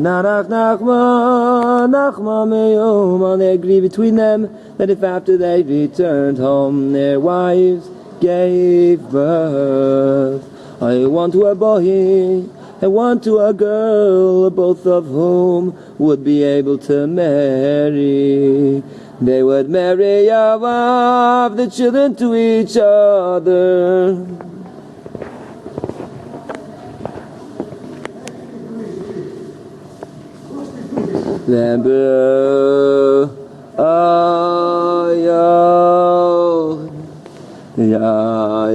Nanach, nachma, meuman. They agreed between them that if after they returned home their wives gave birth, one to a boy and one to a girl, both of whom would be able to marry, they would marry off the children to each other. The emperor,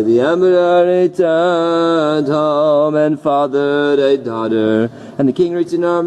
the emperor returned home and fathered a daughter, and the king returned home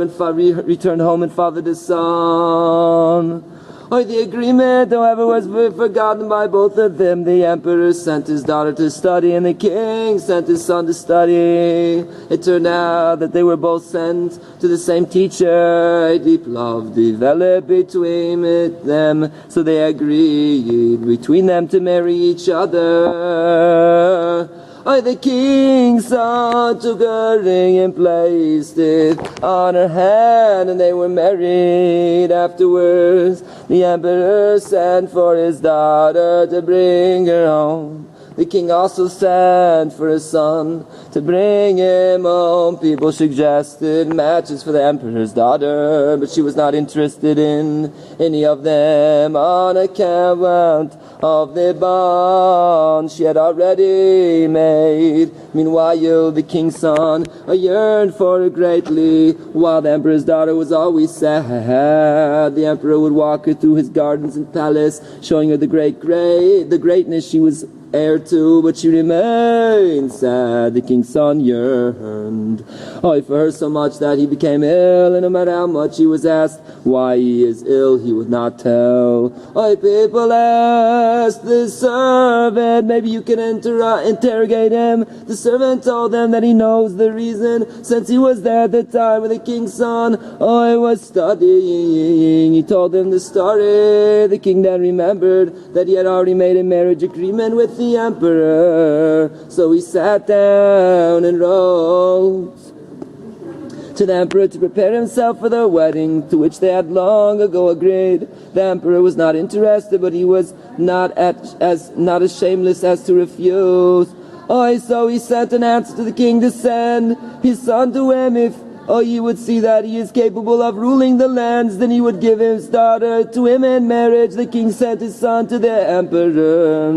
and fathered a son. The agreement, however, was forgotten by both of them. The emperor sent his daughter to study, and the king sent his son to study. It turned out that they were both sent to the same teacher. A deep love developed between them, so they agreed between them to marry each other. The king's son took a ring and placed it on her hand, and they were married. Afterwards, the emperor sent for his daughter to bring her home. The king also sent for his son to bring him home. People suggested matches for the emperor's daughter, but she was not interested in any of them on account of the bond she had already made. Meanwhile, the king's son yearned for her greatly, while the emperor's daughter was always sad. The emperor would walk her through his gardens and palace, showing her the greatness she was heir to, but she remained sad. The king's son yearned for her so much that he became ill, and no matter how much he was asked why he is ill, he would not tell. People asked the servant, maybe you can interrogate him. The servant told them that he knows the reason, since he was there at the time when the king's son was studying. He told them the story. The king then remembered that he had already made a marriage agreement with the emperor, so he sat down and wrote to the emperor to prepare himself for the wedding to which they had long ago agreed. The emperor was not interested, but he was not as shameless as to refuse. So he sent an answer to the king to send his son to him. If he would see that he is capable of ruling the lands, then he would give his daughter to him in marriage. The king sent his son to the emperor.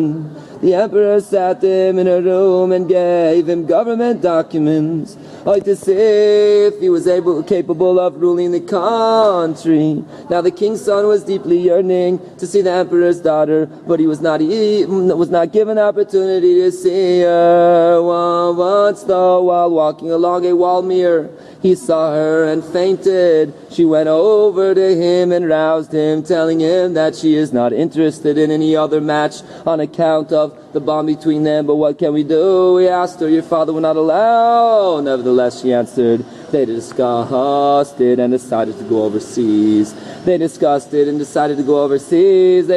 The emperor sat him in a room and gave him government documents to see if he was capable of ruling the country. Now the king's son was deeply yearning to see the emperor's daughter, but he was not given opportunity to see her. Once though, while walking along a wall mirror, he saw her and fainted. She went over to him and roused him, telling him that she is not interested in any other match on account of the bond between them. But what can we do? He asked her. Your father would not allow. Nevertheless, she answered. They discussed it and decided to go overseas. They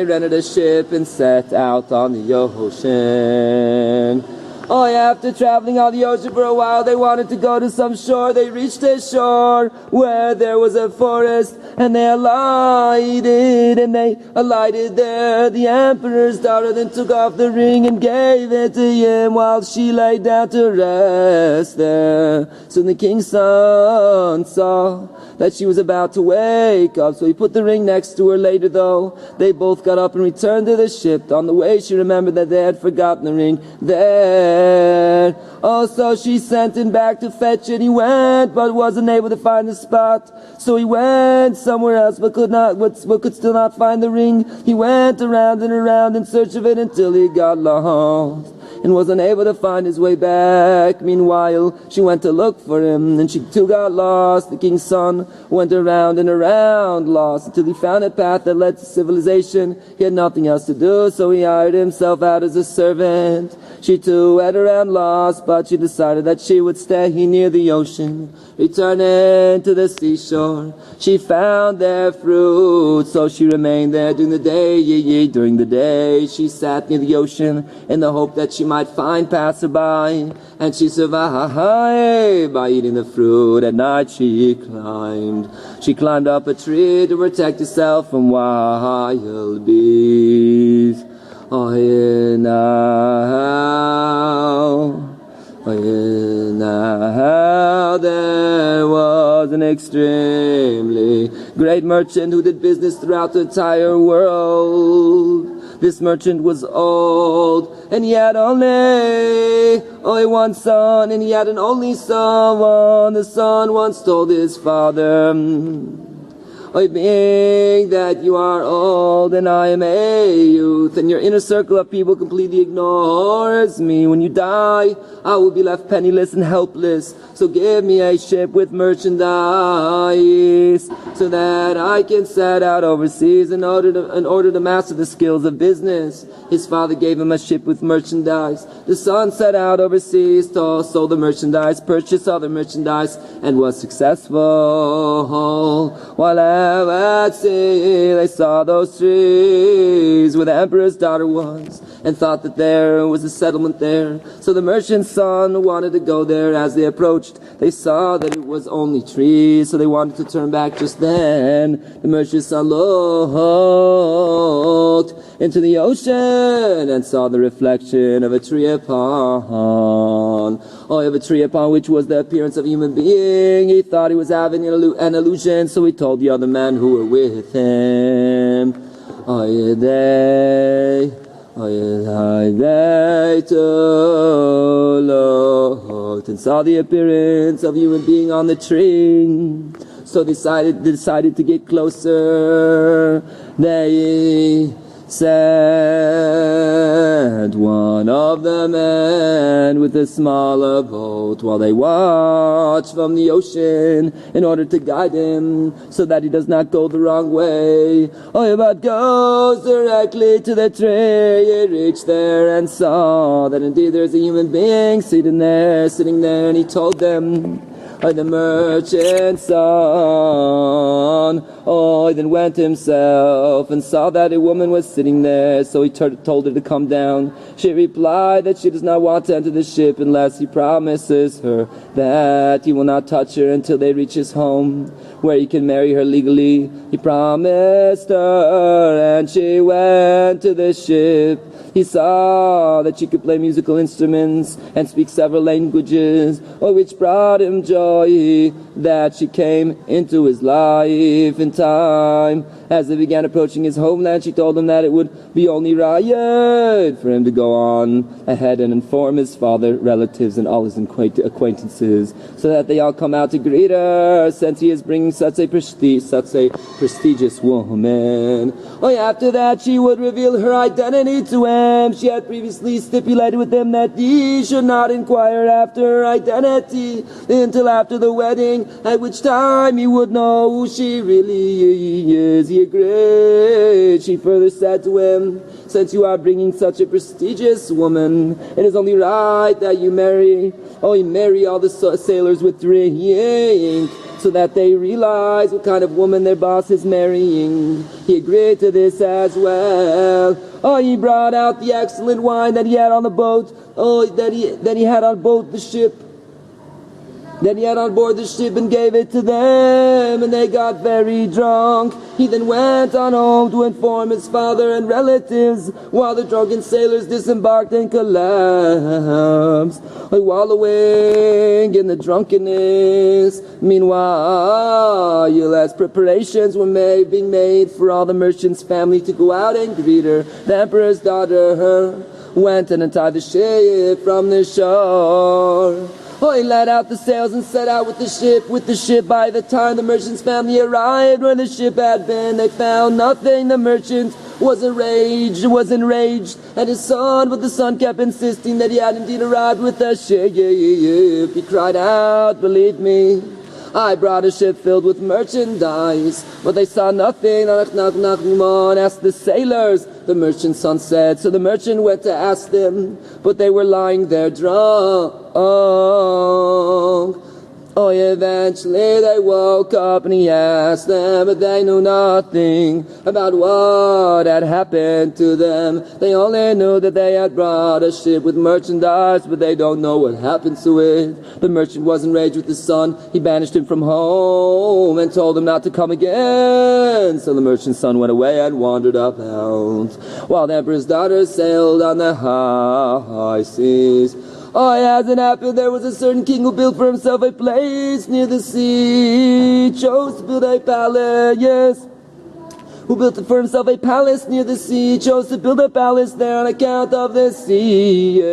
rented a ship and set out on the ocean. After traveling on the ocean for a while, they wanted to go to some shore. They reached a shore where there was a forest, and they alighted there. The emperor's daughter then took off the ring and gave it to him while she lay down to rest there. So the king's son saw that she was about to wake up, so he put the ring next to her. Later though, they both got up and returned to the ship. On the way, she remembered that they had forgotten the ring there. So she sent him back to fetch it. He went, but wasn't able to find the spot. So he went somewhere else, but could still not find the ring. He went around and around in search of it until he got lost and was unable to find his way back. Meanwhile, she went to look for him, and she too got lost. The king's son went around and around, lost, until he found a path that led to civilization. He had nothing else to do, so he hired himself out as a servant. She too went around lost, but she decided that she would stay near the ocean. Returning to the seashore, she found their fruit, so she remained there during the day. During the day, she sat near the ocean in the hope that she might find passerby. And she survived by eating the fruit. At night she climbed up a tree to protect herself from wild beasts. Oh, yeah, now there was an extremely great merchant who did business throughout the entire world. This merchant was old, and he had only one son, and he had an only son. The son once told his father, being that you are old and I am a youth, and your inner circle of people completely ignores me, when you die, I will be left penniless and helpless. So give me a ship with merchandise, so that I can set out overseas in order to master the skills of business. His father gave him a ship with merchandise. The son set out overseas, sold the merchandise, purchased other merchandise, and was successful. While at sea, they saw those trees where the emperor's daughter was, and thought that there was a settlement there. So the merchant's son wanted to go there. As they approached, they saw that it was only trees, so they wanted to turn back. Just then, the merchant's son looked into the ocean and saw the reflection of a tree upon which was the appearance of a human being. He thought he was having an illusion, so he told the other men who were with him. They looked and saw the appearance of a human being on the tree. So they decided to get closer. They sent one of the men with a smaller boat while they watch from the ocean in order to guide him so that he does not go the wrong way. But goes directly to the tree. He reached there and saw that indeed there's a human being sitting there, and he told them, the merchant's son, then went himself and saw that a woman was sitting there, so he told her to come down. She replied that she does not want to enter the ship unless he promises her that he will not touch her until they reach his home, where he can marry her legally. He promised her, and she went to the ship. He saw that she could play musical instruments and speak several languages, which brought him joy that she came into his life in time. As they began approaching his homeland, she told him that it would be only right for him to go on ahead and inform his father, relatives, and all his acquaintances, so that they all come out to greet her, since he is bringing such a prestigious woman. After that, she would reveal her identity to him. She had previously stipulated with him that he should not inquire after her identity until after the wedding, at which time he would know who she really is. He agreed. She further said to him, since you are bringing such a prestigious woman, it is only right that you marry all the sailors with drink, so that they realize what kind of woman their boss is marrying. He agreed to this as well. He brought out the excellent wine that he had on the boat, that he had on board the ship. Then he had on board the ship and gave it to them, and they got very drunk. He then went on home to inform his father and relatives, while the drunken sailors disembarked and collapsed, wallowing in the drunkenness. Meanwhile, as preparations were being made for all the merchant's family to go out and greet her, the emperor's daughter went and untied the ship from the shore. He let out the sails and set out with the ship. By the time the merchant's family arrived where the ship had been, they found nothing. The merchant was enraged, and his son, but the son kept insisting that he had indeed arrived with the ship. He cried out, believe me, I brought a ship filled with merchandise, but they saw nothing. Nachman asked the sailors. The merchant's son said. So the merchant went to ask them, but they were lying there drunk. Eventually they woke up and he asked them, but they knew nothing about what had happened to them. They only knew that they had brought a ship with merchandise, but they don't know what happened to it. The merchant was enraged with his son. He banished him from home and told him not to come again. So the merchant's son went away and wandered about, while the emperor's daughter sailed on the high seas. As it happened, there was a certain king who built for himself a place near the sea. He chose to build a palace, who built for himself a palace near the sea, chose to build a palace there on account of the sea.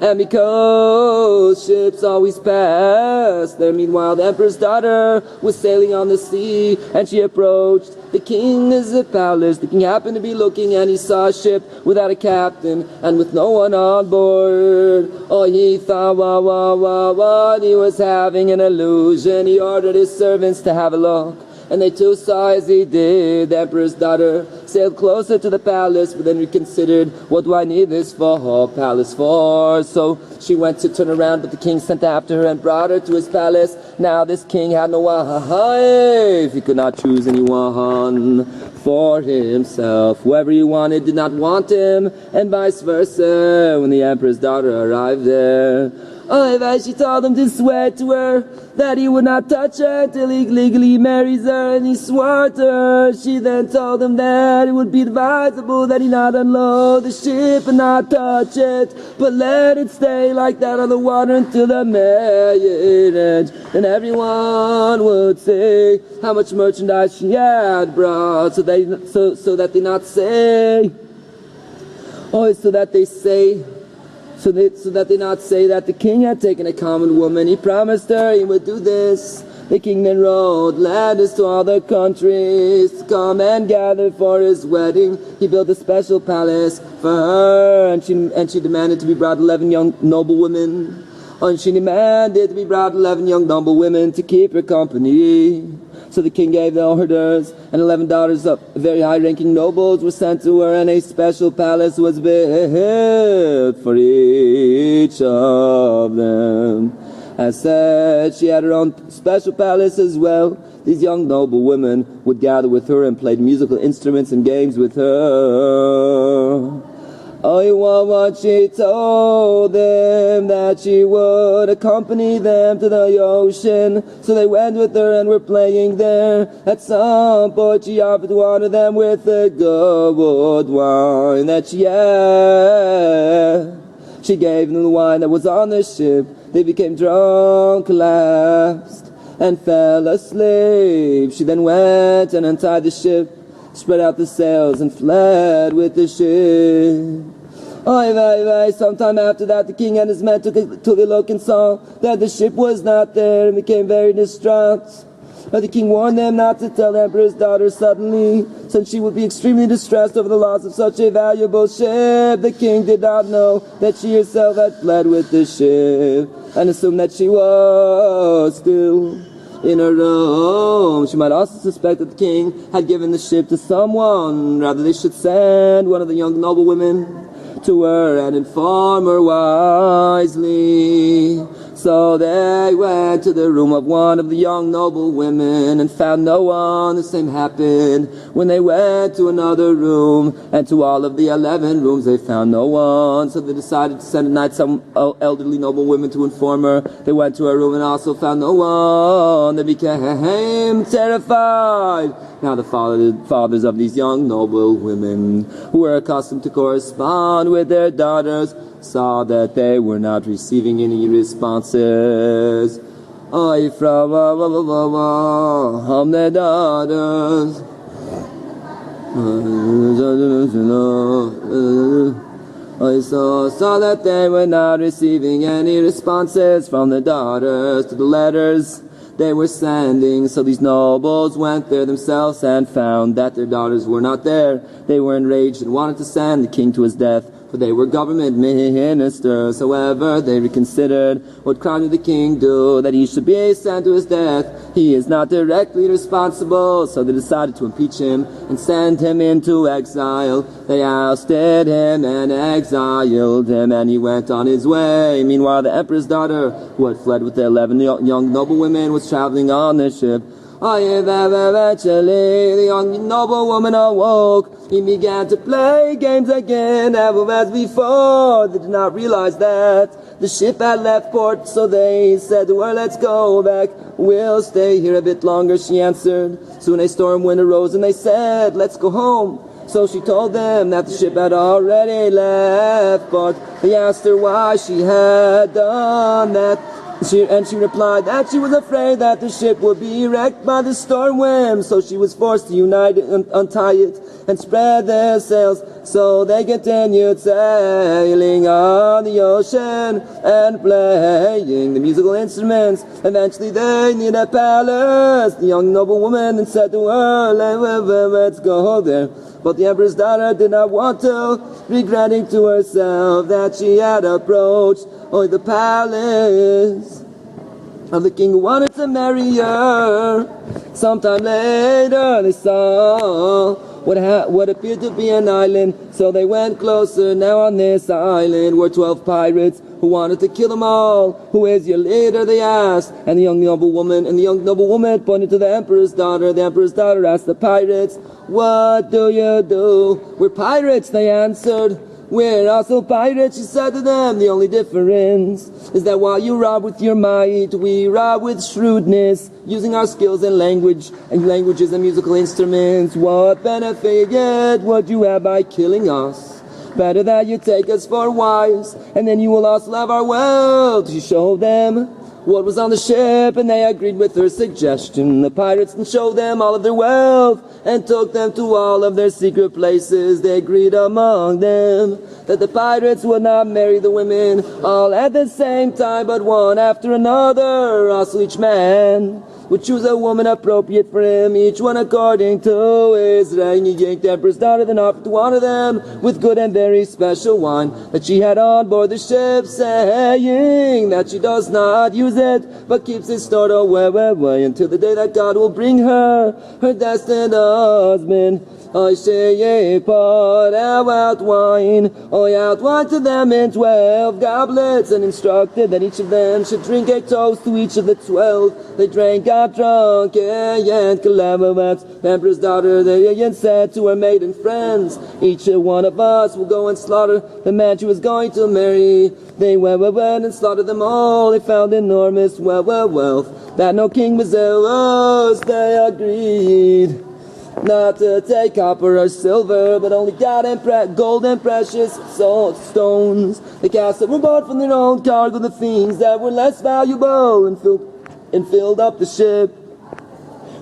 And because ships always pass there, meanwhile the emperor's daughter was sailing on the sea, and she approached the king's palace. The king happened to be looking, and he saw a ship without a captain and with no one on board. He thought, what he was having an illusion. He ordered his servants to have a look, and they too saw as he did. The emperor's daughter sailed closer to the palace, but then reconsidered, what do I need this palace for? So she went to turn around, but the king sent after her and brought her to his palace. Now this king had no wife. He could not choose anyone for himself. Whoever he wanted did not want him, and vice versa. When the emperor's daughter arrived there, she told him to swear to her that he would not touch her until he legally marries her, and he swore to her. She then told him that it would be advisable that he not unload the ship and not touch it, but let it stay like that on the water until the marriage. And everyone would say how much merchandise she had brought, so that they not say that the king had taken a common woman. He promised her he would do this. The king then wrote letters to all the countries to come and gather for his wedding. He built a special palace for her, and she demanded to be brought 11 young noble women. And she demanded to be brought 11 young noble women to keep her company. So the king gave the orders, and 11 daughters of very high-ranking nobles were sent to her, and a special palace was built for each of them. As said, she had her own special palace as well. These young noble women would gather with her and played musical instruments and games with her. Once she told them that she would accompany them to the ocean. So they went with her and were playing there. At some point she offered to honor them with the good wine that she had. She gave them the wine that was on the ship. They became drunk, collapsed, and fell asleep. She then went and untied the ship, spread out the sails, and fled with the ship. Sometime after that, the king and his men took a look and saw that the ship was not there, and became very distraught. The king warned them not to tell the emperor's daughter suddenly, since she would be extremely distressed over the loss of such a valuable ship. The king did not know that she herself had fled with the ship, and assumed that she was still in her room. She might also suspect that the king had given the ship to someone. Rather, they should send one of the young noble women to her and inform her wisely. So they went to the room of one of the young noble women and found no one. The same happened when they went to another room, and to all of the 11 rooms they found no one. So they decided to send at night some elderly noble women to inform her. They went to her room and also found no one. They became terrified. Now the fathers of these young noble women, who were accustomed to correspond with their daughters, saw that they were not receiving any responses from their daughters. Saw that they were not receiving any responses from their daughters to the letters they were sending. So these nobles went there themselves and found that their daughters were not there. They were enraged and wanted to send the king to his death. for they were government ministers. However, they reconsidered. What crime did the king do that he should be sent to his death? He is not directly responsible. So they decided to impeach him and send him into exile. They ousted him and exiled him, and he went on his way. Meanwhile, the emperor's daughter, who had fled with the 11 young noblewomen, was traveling on the ship. Eventually, the young noblewoman awoke. He began to play games again, as before. They did not realize that the ship had left port, so they said to her, "Let's go back. We'll stay here a bit longer," she answered. Soon a storm wind arose, and they said, "Let's go home." So she told them that the ship had already left port. They asked her why she had done that. She replied that she was afraid that the ship would be wrecked by the storm wind, so she was forced to untie it and spread their sails. So they continued sailing on the ocean and playing the musical instruments. Eventually they neared a palace. The young noblewoman and said to her, "Let's go there." But the emperor's daughter did not want to, regretting to herself that she had approached the palace of the king who wanted to marry her. Sometime later they saw what appeared to be an island, so they went closer. Now on this island were 12 pirates who wanted to kill them all. "Who is your leader?" they asked. And the young noblewoman pointed to the emperor's daughter. The emperor's daughter asked the pirates, "What do you do?" "We're pirates," they answered. "We're also pirates," she said to them. "The only difference is that while you rob with your might, we rob with shrewdness, using our skills and languages and musical instruments. What benefit would you have by killing us? Better that you take us for wives, and then you will also have our wealth." She showed them what was on the ship, and they agreed with her suggestion. The pirates then showed them all of their wealth and took them to all of their secret places. They agreed among them that the pirates would not marry the women all at the same time, but one after another. Also each man would choose a woman appropriate for him, each one according to his rank. He yanked the emperor's daughter, then offered to honor them with good and very special wine that she had on board the ship, saying that she does not use it, but keeps it stored away until the day that God will bring her destined husband. I say, pour out wine to them in 12 goblets, and instructed that each of them should drink a toast to each of the 12. They drank, got drunk, and collaborated. The emperor's daughter, they said to her maiden friends, "Each one of us will go and slaughter the man she was going to marry." They went and slaughtered them all. They found enormous wealth that no king was zealous. They agreed not to take copper or silver, but only gold and precious stones. They cast overboard from their own cargo the things that were less valuable, and filled up the ship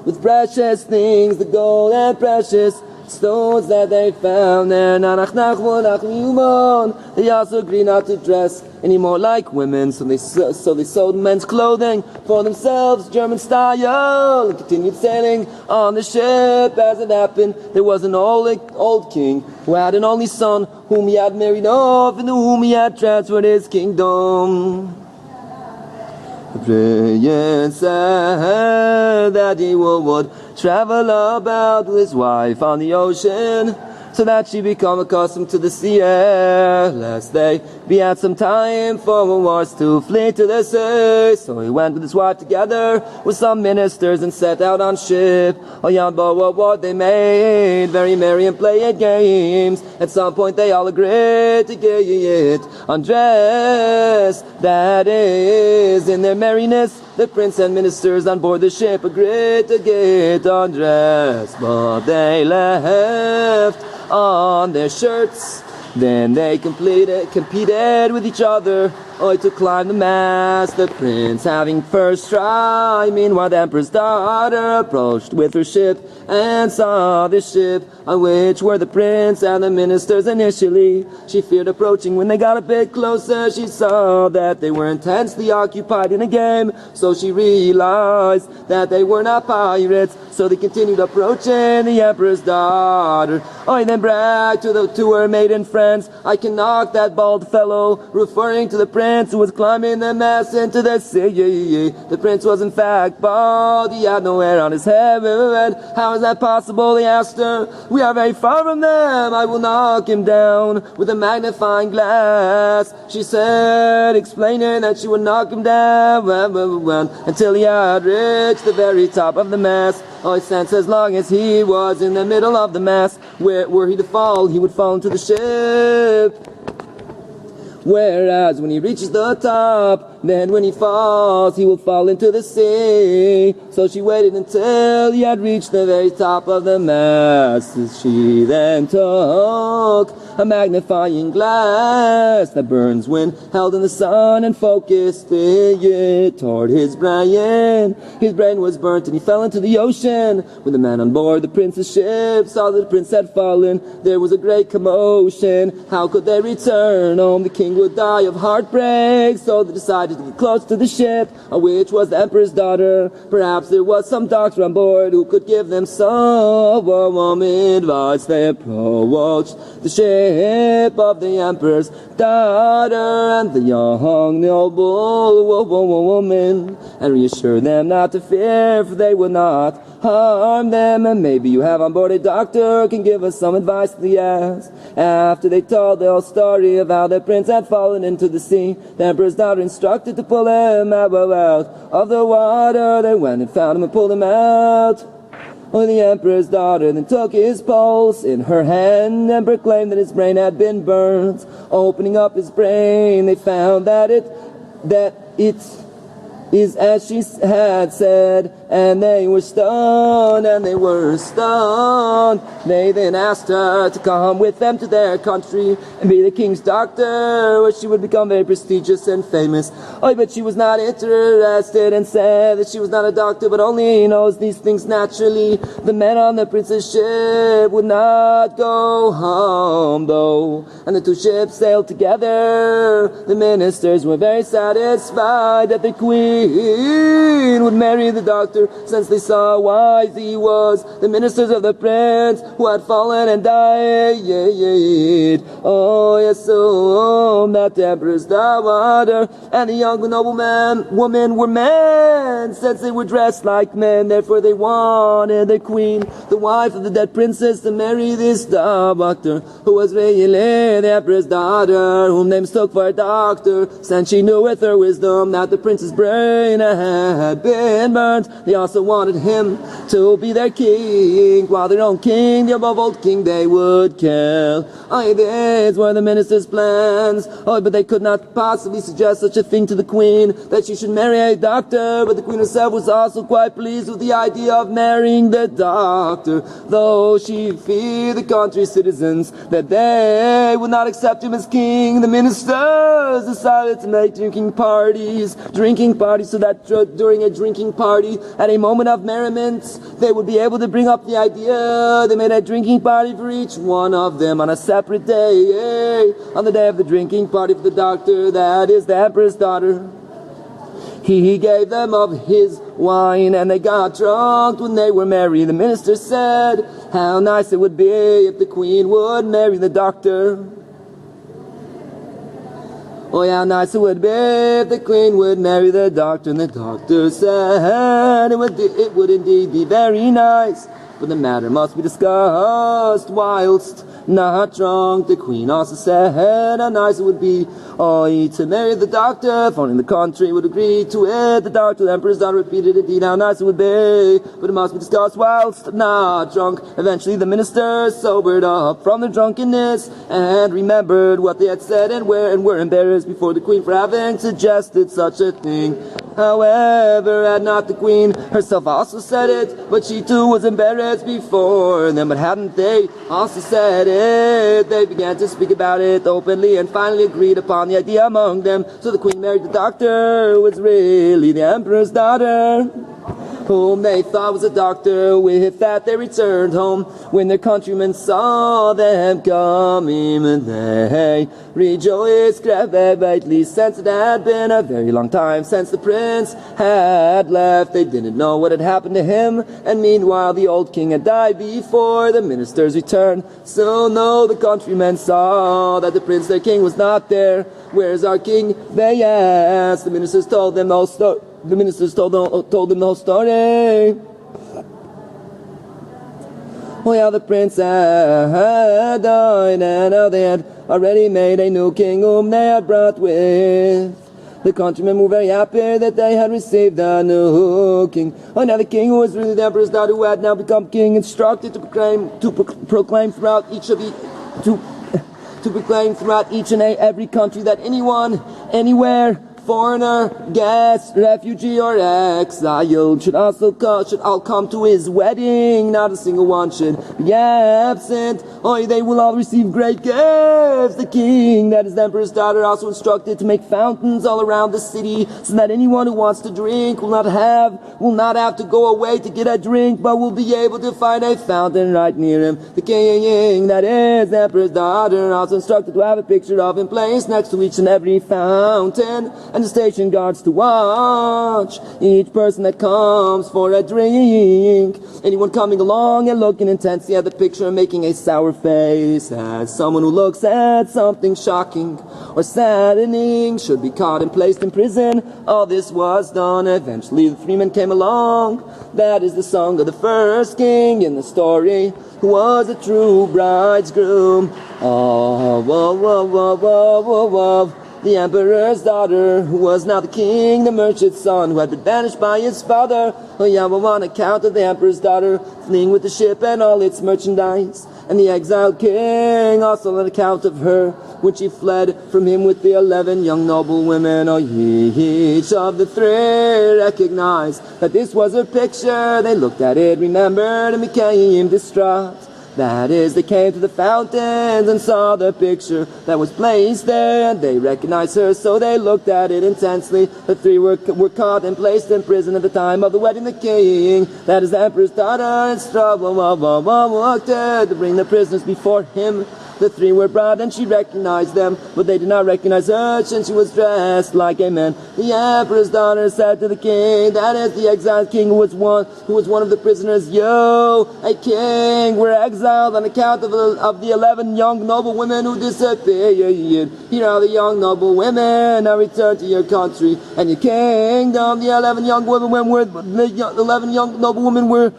with precious things, the gold and precious stones that they found there. Nanach, nachman, meuman. They also agreed not to dress any more like women, so they sewed men's clothing for themselves, German style, and continued sailing on the ship. As it happened, there was an old king who had an only son whom he had married off, and to whom he had transferred his kingdom. The prince said that he would travel about with his wife on the ocean, so that she become accustomed to the sea air, lest they be at some time for wars to flee to the sea. So he went with his wife together with some ministers and set out on ship. On board they made very merry and played games. At some point they all agreed to get undressed. That is, in their merriness, the prince and ministers on board the ship agreed to get undressed, but they left on their shirts. Then they competed with each other to climb the mast, the prince having first try. Meanwhile the emperor's daughter approached with her ship and saw the ship on which were the prince and the ministers initially. She feared approaching. When they got a bit closer, she saw that they were intensely occupied in a game. So she realized that they were not pirates. So they continued approaching the emperor's daughter. Then bragged to her maiden friends, "I can knock that bald fellow," referring to the prince who was climbing the mast into the sea. The prince was in fact bald. He had no hair on his head. "How is that possible?" they asked her. "We are very far from them. I will knock him down with a magnifying glass," she said, explaining that she would knock him down until he had reached the very top of the mast. Since as long as he was in the middle of the mast, were he to fall, he would fall into the ship. Whereas when he reaches the top, then when he falls, he will fall into the sea. So she waited until he had reached the very top of the mast. She then took a magnifying glass that burns when held in the sun and focused it toward his brain. His brain was burnt and he fell into the ocean. When the man on board the prince's ship saw that the prince had fallen, there was a great commotion. How could they return home? The king would die of heartbreak. So they decided to get close to the ship, which was the emperor's daughter. Perhaps there was some doctor on board who could give them some advice. They approached the ship of the emperor's daughter and the young noble woman, and reassured them not to fear, for they would not harm them. And maybe you have on board a doctor who can give us some advice, they asked. After they told the whole story of how the prince had fallen into the sea, the emperor's daughter instructed to pull him out of the water. They went and found him and pulled him out. The emperor's daughter then took his pulse in her hand and proclaimed that his brain had been burnt. Opening up his brain, they found that it is as she had said, and they were stunned, They then asked her to come with them to their country and be the king's doctor, where she would become very prestigious and famous. But she was not interested and said that she was not a doctor, but only knows these things naturally. The men on the prince's ship would not go home, though, and the two ships sailed together. The ministers were very satisfied that the queen would marry the doctor, since they saw how wise he was. The ministers of the prince who had fallen and died, so that the emperor's daughter and the young woman were men, since they were dressed like men. Therefore they wanted the queen, the wife of the dead princess, to marry this doctor, who was really the emperor's daughter, whom they mistook for a doctor, since she knew with her wisdom that the prince's brain had been burnt. They also wanted him to be their king, while their own king, the above old king, they would kill. These were the minister's plans. But they could not possibly suggest such a thing to the queen, that she should marry a doctor. But the queen herself was also quite pleased with the idea of marrying the doctor, though she feared the country's citizens, that they would not accept him as king. The ministers decided to make drinking parties, so that during a drinking party, at a moment of merriment, they would be able to bring up the idea. They made a drinking party for each one of them on a separate day. On the day of the drinking party for the doctor, that is the emperor's daughter, he gave them of his wine, and they got drunk when they were merry. The minister said, how nice it would be if the queen would marry the doctor. How nice it would be if the queen would marry the doctor. And the doctor said it would indeed be very nice, but the matter must be discussed whilst not drunk. The queen also said how nice it would be to marry the doctor, if only the country would agree to it. The doctor, the emperor's daughter, repeated indeed how nice it would be, but it must be discussed whilst not drunk. Eventually the ministers sobered up from their drunkenness and remembered what they had said, and were embarrassed before the queen for having suggested such a thing. However, had not the queen herself also said it, but she too was embarrassed before them. But hadn't they also said it? They began to speak about it openly and finally agreed upon the idea among them. So the queen married the doctor, who was really the emperor's daughter, whom they thought was a doctor. With that they returned home. When their countrymen saw them coming, they rejoiced greatly, since it had been a very long time since the prince had left. They didn't know what had happened to him, and meanwhile the old king had died before the minister's return. So no, the countrymen saw that the prince, their king, was not there. "Where's our king?" they asked. The ministers told them the whole story. The ministers told them the whole story. Oh, how the prince had died, and how they had already made a new king whom they had brought with. The countrymen were very happy that they had received a new king. Oh, now the king, who was really the emperor's daughter, who had now become king, instructed to proclaim throughout each and every country that anyone, anywhere, foreigner, guest, refugee, or exile should all come to his wedding. Not a single one should be absent. Oh, they will all receive great gifts. The king, that is the emperor's daughter, also instructed to make fountains all around the city, so that anyone who wants to drink will not have to go away to get a drink, but will be able to find a fountain right near him. The king, that is the emperor's daughter, also instructed to have a picture of him placed next to each and every fountain, and the station guards to watch each person that comes for a drink. Anyone coming along and looking intensely at the picture and making a sour face as someone who looks at something shocking or saddening should be caught and placed in prison. All this was done. Eventually the three men came along. That is the song of the first king in the story, who was a true bridegroom. Oh, whoa, whoa, whoa, whoa, whoa, whoa. The emperor's daughter, who was now the king, the merchant's son, who had been banished by his father. Oh, yeah, well, on account of the emperor's daughter fleeing with the ship and all its merchandise, and the exiled king also on account of her, when she fled from him with the 11 young noble women. Oh, each of the three recognized that this was her picture. They looked at it, remembered, and became distraught. That is, they came to the fountains and saw the picture that was placed there, and they recognized her, so they looked at it intensely. The three were caught and placed in prison at the time of the wedding. The king, that is the emperor's daughter, instructed to bring the prisoners before him. The three were brought, and she recognized them, but they did not recognize her, since she was dressed like a man. The emperor's daughter said to the king, that is the exiled king, who was one of the prisoners, "Yo, a king, we're exiled on account of the 11 young noble women who disappeared. Here are the young noble women. Now return to your country and your kingdom." The 11 young noble women were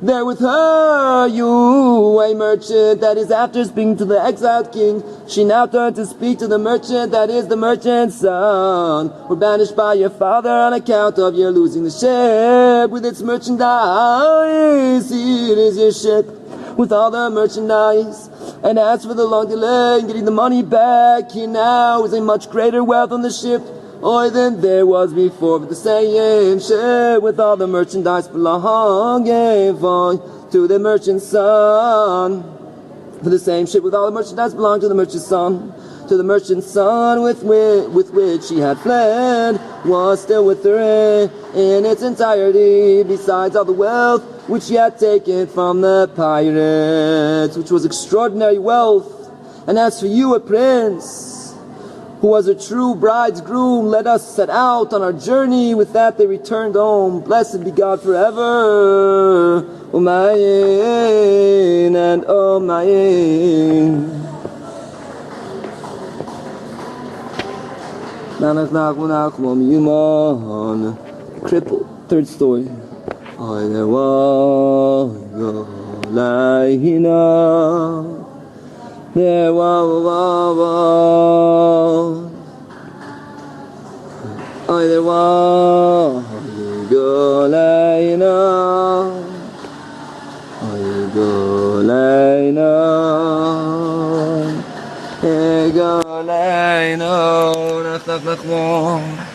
there with her. "You, a merchant," that is, after speaking to the exiled king, she now turned to speak to the merchant, that is, the merchant's son. "We're banished by your father on account of your losing the ship with its merchandise. Here is your ship with all the merchandise. And as for the long delay in getting the money back, here now is a much greater wealth on the ship than there was before, but the same ship with all the merchandise belonging to the merchant's son. For the same ship with all the merchandise belonged to the merchant's son. To the merchant's son with which she had fled was still with her in its entirety, besides all the wealth which she had taken from the pirates, which was extraordinary wealth. And as for you, a prince, who was a true bridegroom, let us set out on our journey." With that they returned home. Blessed be God forever. Omaaiiinnn and omaaiiinnn. Nanach, nachma, nachma, meuman. Crippled. Third story. There was there was nach, nachman.